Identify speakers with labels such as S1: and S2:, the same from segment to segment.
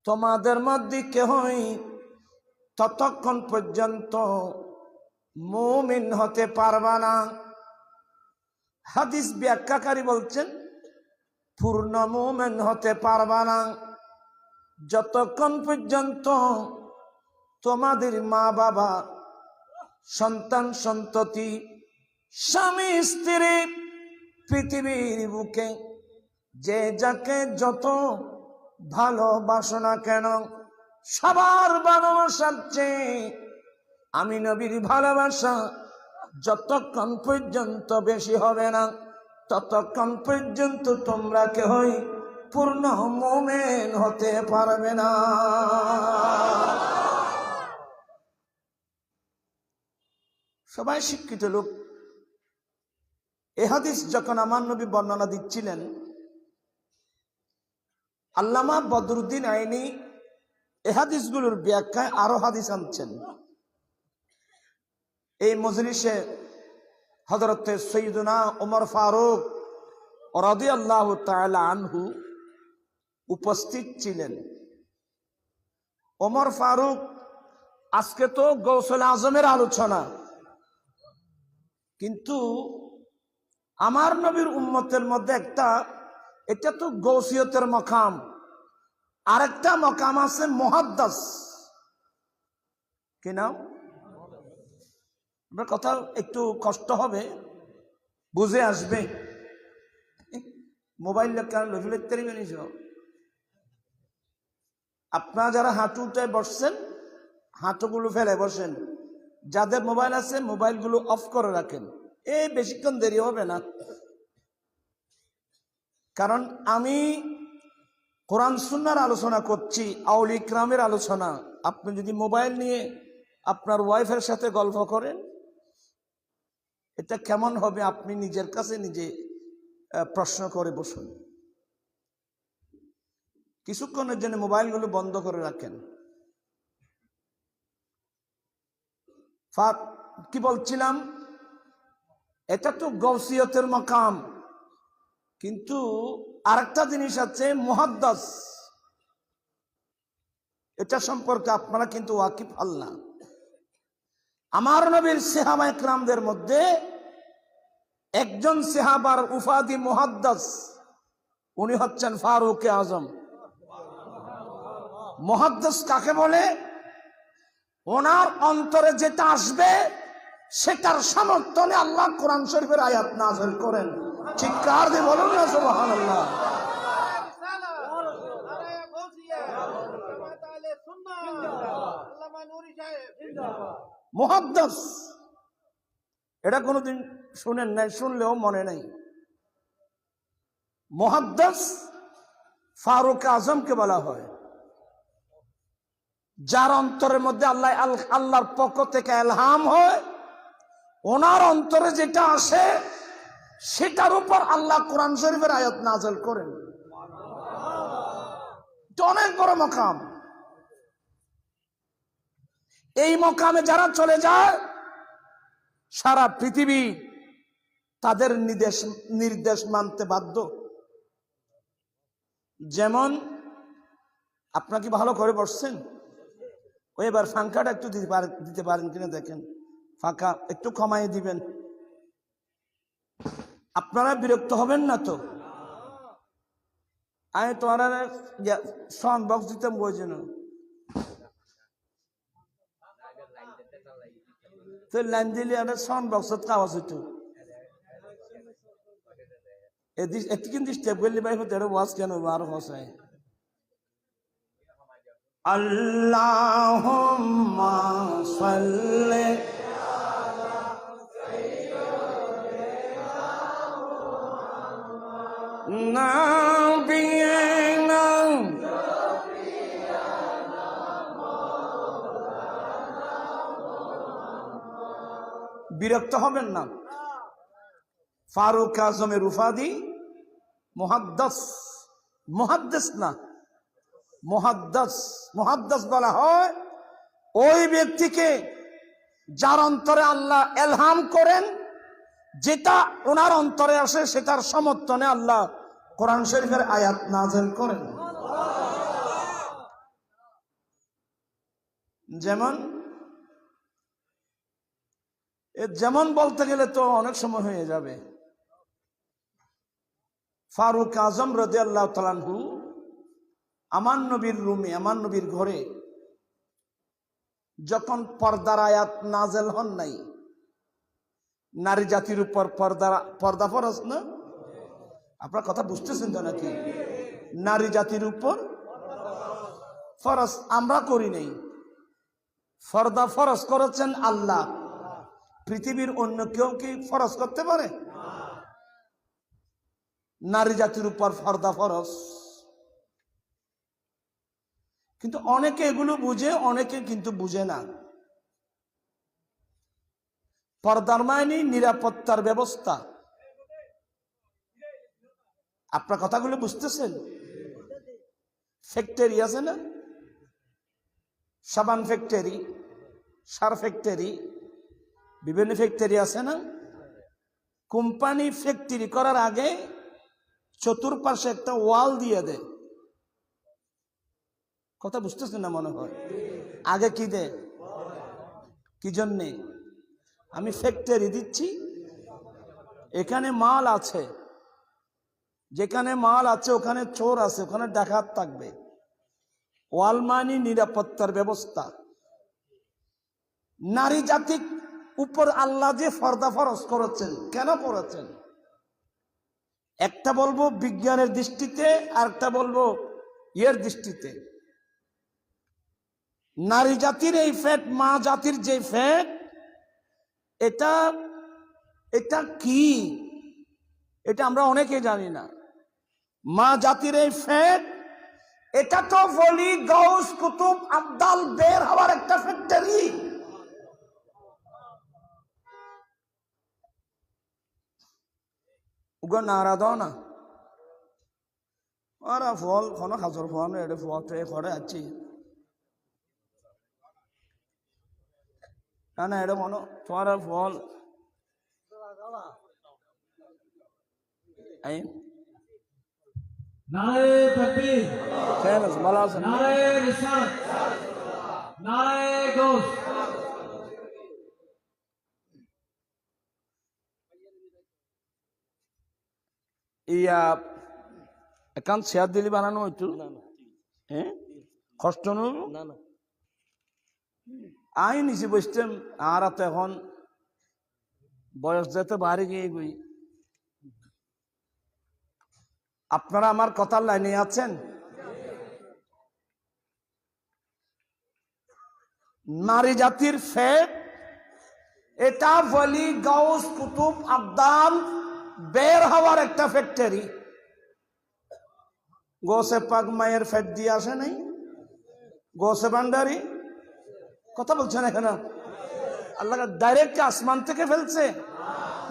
S1: তোমাদের মধ্যে কেহই ততক্ষণ পর্যন্ত মুমিন হতে পারবা না। হাদিস ব্যাখ্যাকারী বলছেন পূর্ণ মুমিন হতে পারবা না যতক্ষণ পর্যন্ত তোমাদের মা বাবা, সন্তান সন্ততি, স্বামী স্ত্রী, পৃথিবীর বুকে যে যাকে যত ভালোবাসো না কেন, সবার ভালোবাসার চেয়ে আমি নবীর ভালোবাসা যতক্ষণ পর্যন্ত বেশি হবে না ততক্ষণ পর্যন্ত তোমরা কেহই পূর্ণ মুমিন হতে পারবে না। সবাই শিক্ষিত লোক। এ হাদিস যখন আমার নবী বর্ণনা দিচ্ছিলেন, আল্লামা বদরুদ্দিন আইনি এ হাদিসগুলোর ব্যাখ্যায় আরো হাদিস আনছেন। এই মজলিসে হযরত সৈয়দনা ওমর ফারুক রাদিয়াল্লাহু তাআলা আনহু উপস্থিত ছিলেন। ওমর ফারুক, আজকে তো গৌসুল আজমের আলোচনা, কিন্তু আমার নবীর উম্মতের মধ্যে এটা তো গৌসিয়তের মকাম, আরেকটা মকাম আছে মুহাদ্দাস। কি নাম? আপনার কথা একটু কষ্ট হবে, বুঝে আসবে। মোবাইল আপনারা যারা হাঁটুতে বসছেন হাঁটুগুলো ফেলে বসেন, যাদের মোবাইল আছে মোবাইলগুলো অফ করে রাখেন। এই বেশিক্ষণ দেরি হবে না, কারণ আমি কোরআন সুন্নাহর আলোচনা করছি, আউলিয়া ইকরামের আলোচনা। আপনি যদি মোবাইল নিয়ে আপনার ওয়াইফের সাথে গল্প করেন, এটা কেমন হবে আপনি নিজের কাছে নিজে প্রশ্ন করে বসুন। কিছুক্ষণের জন্য মোবাইলগুলো বন্ধ করে রাখেন। কি বলছিলাম? এটা তো গৌসিয়তের মাকাম, কিন্তু আরেকটা জিনিস আছে মুহাদ্দাস। এটা সম্পর্কে আপনারা কিন্তু ওয়াকিফ হন না। আমার নবীর সাহাবায়ে কেরামদের মধ্যে একজন সাহাবার উপাধি মুহাদ্দাস, উনি হচ্ছেন ফারুক আজম। মুহাদ্দাস কাকে বলে? ওনার অন্তরে যেটা আসবে সেটার সমর্থনে আল্লাহ কোরআন শরীফের আয়াত নাযিল করেন। চিৎকার দিয়ে বলুন না সুবহানাল্লাহ। মুহাদ্দাস, এটা কোনোদিন শুনেন নাই, শুনলেও মনে নাই। মুহাদ্দাস ফারুক আজমকে বলা হয়, যার অন্তরের মধ্যে আল্লাহর পক্ষ থেকে ইলহাম হয়, ওনার অন্তরে যেটা আসে সেটার উপর আল্লাহ কোরআন শরীফের আয়াত নাযিল করেন। এটা অনেক বড় মাকাম। এই মাকামে যারা চলে যায় সারা পৃথিবী তাদের নির্দেশ মানতে বাধ্য। যেমন আপনারা কি ভালো করে বসছেন? ওই এবার ফাঁকাটা একটু দিতে পারেন কিনা দেখেন, ফাঁকা একটু কমাই দিবেন। আপনারা বিরক্ত হবেন না তো? আমি তোমার সাউন্ড বক্স দিতাম বলছি না তো, লাইন দিলে একটা সাউন্ড বক্সত আওয়াজ হইতো। একটু কিন্তু স্টেপ করলে ভাই হতে ওয়াজ কেন আরো হসায়। আল্লাহুম্মা সাল্লি নাবিয়িনা বিরক্ত হবেন না। ফারুক আজমের উপাধি মুহাদ্দাস, মুহাদ্দিস না, মুহাদ্দাস। মুহাদ্দাস বলা হয় ওই ব্যক্তিকে যার অন্তরে আল্লাহ ইলহাম করেন, যেটা ওনার অন্তরে আসে সেটার সমর্থনে আল্লাহ কোরআন শরীফের আয়াত নাযিল করেন। যেমন যেমন বলতে গেলে তো অনেক সময় হয়ে যাবে। ফারুক আজম রাদিয়াল্লাহু তাআলা আনহু আমার নবীর রুমে, আমার নবীর ঘরে যখন পর্দার আয়াত নাজেল হন নাই, নারী জাতির উপর পর্দা ফরজ না? আপনার কথা বুঝতেছেন তো নাকি? নারী জাতির উপর ফরজ, আমরা করি নাই। পর্দা ফরজ করেছেন আল্লাহ। পৃথিবীর অন্য কেউ কি ফরজ করতে পারে? নারী জাতির উপর পর্দা ফরজ। কিন্তু অনেকে এগুলো বুঝে, অনেকে কিন্তু বুঝে না। পর্দার মানে নিরাপত্তার ব্যবস্থা। আপনার কথাগুলো বুঝতেছেন? ফ্যাক্টরি আছে না, সাবান ফ্যাক্টরি, সার ফ্যাক্টরি, বিভিন্ন ফ্যাক্টরি আছে না? কোম্পানি ফ্যাক্টরি করার আগে চতুর্পাশে একটা ওয়াল দিয়ে দেয়। কথা বুঝতেছেন না মনে হয়? আগে কি দেয়? কি জন্যে? আমি ফ্যাক্টরি দিচ্ছি, এখানে মাল আছে, যেখানে মাল আছে ওখানে চোর আছে, ওখানে ডাকাত থাকবে। ওয়াল মানে নিরাপত্তার ব্যবস্থা। নারী জাতির উপর আল্লাহ যে পর্দা ফরজ করেছেন, কেন করেছেন? একটা বলবো বিজ্ঞানের দৃষ্টিতে, আর একটা বলবো ইয়ের দৃষ্টিতে। নারী জাতির এই ফ্যাট, মা জাতির যে ফ্যাট, এটা কি, এটা আমরা অনেকে জানি না। মা জাতির এই ফ্যাট, এটা তো বলি গাউস কুতুব আবদাল বের হওয়ার একটা ফ্যাক্টরি। উগো নারা দাও না, আর ফল কোনো খাজর ফল এটা ফল করে আছি না, না এটা মনে তোমার ফল
S2: নারায়ে তাকবীর,
S1: কেন ভালো আছেন?
S2: নারায়ে রিসালাত, নারায়ে গৌস।
S1: ইয়া একান শেয়ার দিলি বানানো হইতো, হ্যাঁ কষ্ট না না আই নিচে বসতাম। আর তো এখন বয়স যেতে বাড়ি গিয়ে গই। আপনারা আমার কথার লাইনে আছেন? নারী জাতির ফ্যাট, এটা ওয়ালি গাউস কুতুব আবদাল বের হওয়ার একটা ফ্যাক্টরি। গোসে পাক মায়ের ফ্যাট দিয়ে আসে নাই? গোসে ভান্ডারি কথা বলছেন এখানে? আল্লাহ ডাইরেক্ট আসমান থেকে ফেলছে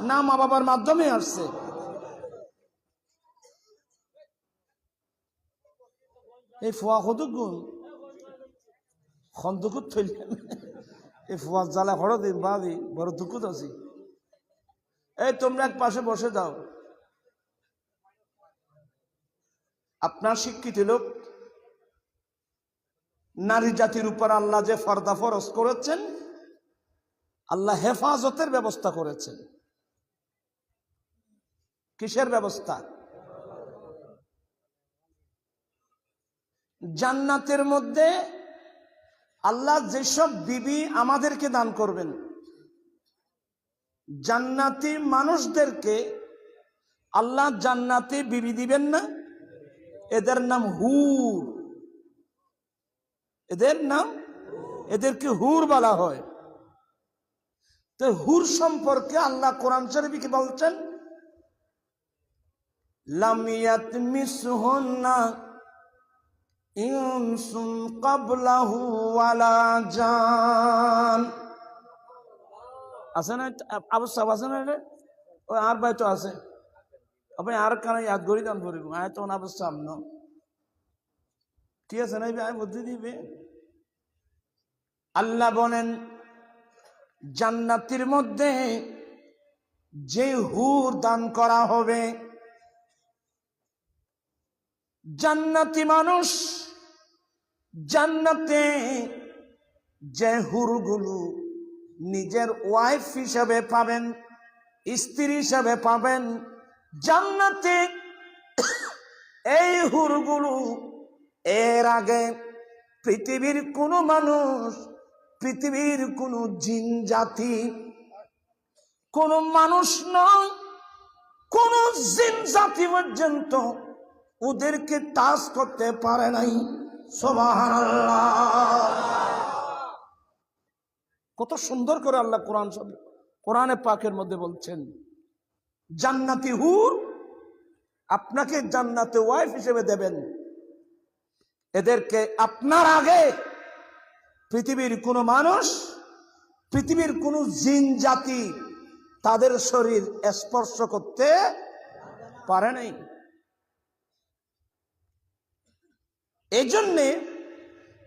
S1: না মা বাবার মাধ্যমে আসছে? এই ফুয়া কদুক গুণ খন্দুকুত থইলেন, এই ফুয়ার জ্বালা হড় দিন বাদি বড় দুকুত আছি। এই তোমরা এক পাশে বসে যাও। আপনার শিক্ষিত লোক, নারী জাতির উপর আল্লাহ যে পর্দা ফরজ করেছেন, আল্লাহ হেফাজতের ব্যবস্থা করেছেন। কিসের ব্যবস্থা? জান্নাতের মধ্যে আল্লাহ যেসব বিবি আমাদেরকে দান করবেন, জান্নাতি মানুষদেরকে আল্লাহ জান্নাতি বিবি দিবেন না? এদের নাম হুর। এদের নাম, এদেরকে হুর বলা হয়। তো হুর সম্পর্কে আল্লাহ কোরআন শরীফে কি বলছেন? লাম ইয়াতমিসহুন্না ইনসুন ক্বাবলাহু ওয়ালা জান। আছে না অবস্থা? আছে না? ওই আর ভাই তো আছে, আপনি আর কানে ইয়াদ করি দান করিব আয় তো অবস্থা আমন ঠিক আছে না? আয় বুদ্ধি দিবে। আল্লাহ বলেন জান্নাতের মধ্যে যে হুর দান করা হবে, জান্নাতি মানুষ জান্নাতে যে হুরগুলো নিজের ওয়াইফ হিসেবে পাবেন, স্ত্রী হিসেবে পাবেন জান্নাতে, এই হুরগুলো এর আগে পৃথিবীর কোনো মানুষ, পৃথিবীর কোনো জিন জাতি, কোনো মানুষ নয়, কোন জিন জাতি পর্যন্ত ওদেরকে টাচ করতে পারে নাই। সুবহানাল্লাহ। কত সুন্দর করে আল্লাহ কোরআনে পাকের মধ্যে বলছেন, জান্নাতি হুর আপনাকে জান্নাতে ওয়াইফ হিসেবে দেবেন। এদেরকে আপনার আগে পৃথিবীর কোনো মানুষ, পৃথিবীর কোনো জিন জাতি তাদের শরীর স্পর্শ করতে পারে নাই। এই জন্যে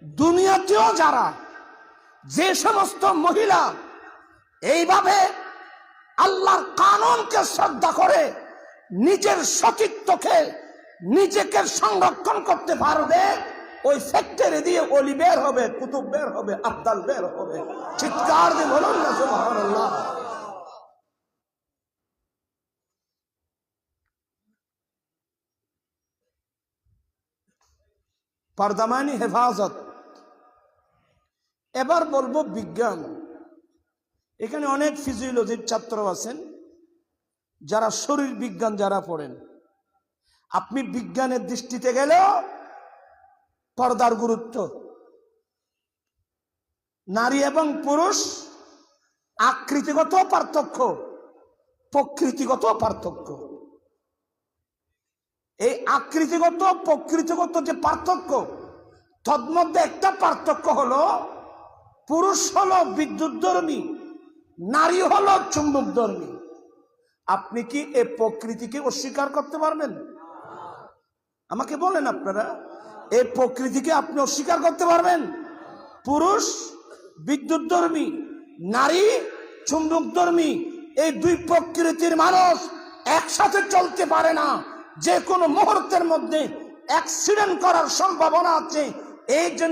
S1: দুনিয়াতেও যারা, যে সমস্ত মহিলা এইভাবে আল্লাহর কানুনকে শ্রদ্ধা করে নিজের সতীত্বকে নিজেকে সংরক্ষণ করতে পারবে, ওই ফ্যাক্টরি দিয়ে অলি বের হবে, কুতুব বের হবে, আবদাল বের হবে। চিৎকার দিয়ে বলুন না সুবহানাল্লাহ। পারদামানি হেফাজত। এবার বলবো বিজ্ঞান। এখানে অনেক ফিজিওলজির ছাত্র আছেন যারা শরীর বিজ্ঞান যারা পড়েন। আপনি বিজ্ঞানের দৃষ্টিতে গেলেও পর্দার গুরুত্ব, নারী এবং পুরুষ আকৃতিগত পার্থক্য, প্রকৃতিগত পার্থক্য। এই আকৃতিগত প্রকৃতিগত যে পার্থক্য, তন্মধ্যে একটা পার্থক্য হলো পুরুষ হলো বিদ্যুৎধর্মী, নারী হলো চুম্বকধর্মী। আপনি কি এই প্রকৃতিকে অস্বীকার করতে পারবেন? আমাকে বলেন, আপনারা এই প্রকৃতিকে আপনি অস্বীকার করতে পারবেন? পুরুষ বিদ্যুৎধর্মী, নারী চুম্বকধর্মী, এই দুই প্রকৃতির মানুষ একসাথে চলতে পারে না। যে কোনো মুহূর্তের মধ্যে অ্যাক্সিডেন্ট করার সম্ভাবনা আছে। এই জন্য